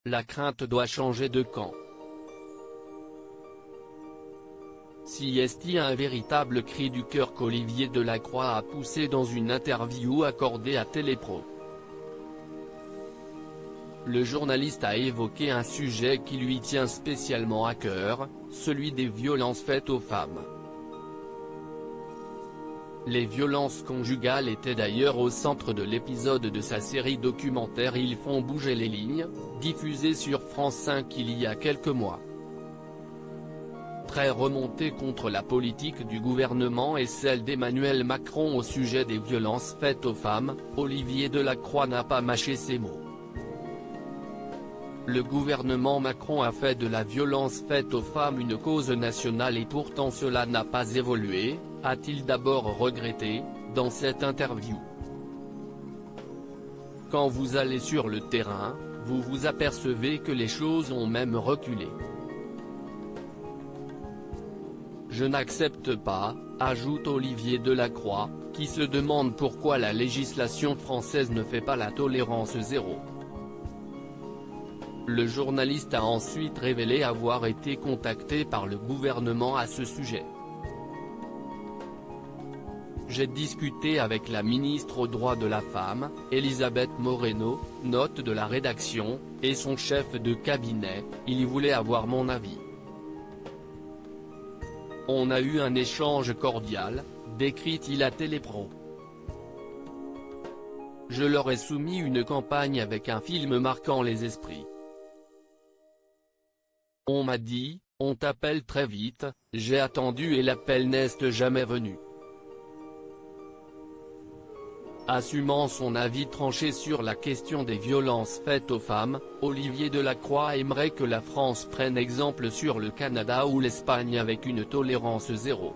La crainte doit changer de camp. Si est un véritable cri du cœur qu'Olivier Delacroix a poussé dans une interview accordée à Télépro. Le journaliste a évoqué un sujet qui lui tient spécialement à cœur, celui des violences faites aux femmes. Les violences conjugales étaient d'ailleurs au centre de l'épisode de sa série documentaire Ils font bouger les lignes, diffusée sur France 5 il y a quelques mois. Très remonté contre la politique du gouvernement et celle d'Emmanuel Macron au sujet des violences faites aux femmes, Olivier Delacroix n'a pas mâché ses mots. Le gouvernement Macron a fait de la violence faite aux femmes une cause nationale et pourtant cela n'a pas évolué, a-t-il d'abord regretté, dans cette interview. Quand vous allez sur le terrain, vous vous apercevez que les choses ont même reculé. Je n'accepte pas, ajoute Olivier Delacroix, qui se demande pourquoi la législation française ne fait pas la tolérance zéro. Le journaliste a ensuite révélé avoir été contacté par le gouvernement à ce sujet. J'ai discuté avec la ministre aux droits de la femme, Elisabeth Moreno, note de la rédaction, et son chef de cabinet, il voulait avoir mon avis. On a eu un échange cordial, décrit-il à Télépro. Je leur ai soumis une campagne avec un film marquant les esprits. On m'a dit, on t'appelle très vite, j'ai attendu et l'appel n'est jamais venu. Assumant son avis tranché sur la question des violences faites aux femmes, Olivier Delacroix aimerait que la France prenne exemple sur le Canada ou l'Espagne avec une tolérance zéro.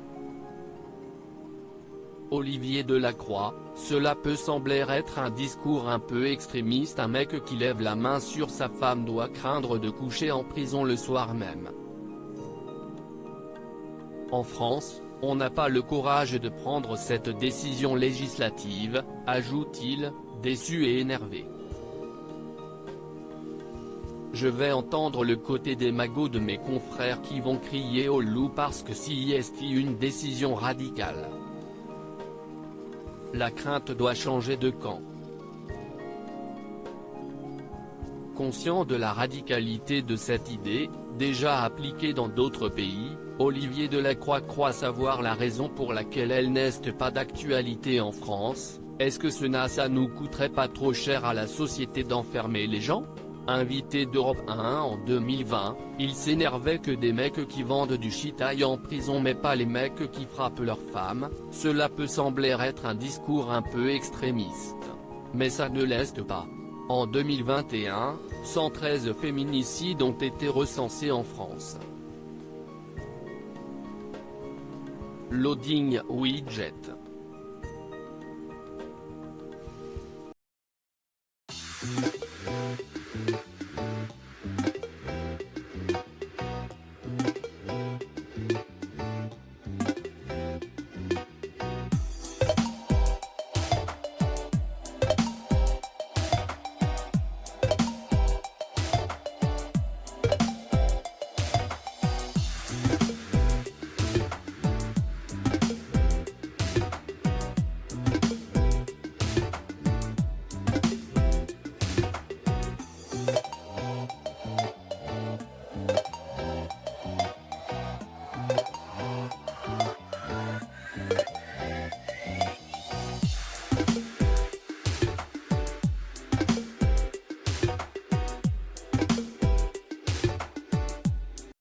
Olivier Delacroix, cela peut sembler être un discours un peu extrémiste. Un mec qui lève la main sur sa femme doit craindre de coucher en prison le soir même. En France, on n'a pas le courage de prendre cette décision législative, ajoute-t-il, déçu et énervé. Je vais entendre le côté des magots de mes confrères qui vont crier au loup parce que si est une décision radicale. La crainte doit changer de camp. Conscient de la radicalité de cette idée, déjà appliquée dans d'autres pays, Olivier Delacroix croit savoir la raison pour laquelle elle n'est pas d'actualité en France. Est-ce que ça nous coûterait pas trop cher à la société d'enfermer les gens ? Invité d'Europe 1 en 2020, il s'énervait que des mecs qui vendent du shit aillent en prison mais pas les mecs qui frappent leurs femmes. Cela peut sembler être un discours un peu extrémiste. Mais ça ne l'est pas. En 2021, 113 féminicides ont été recensés en France. Loading Widget.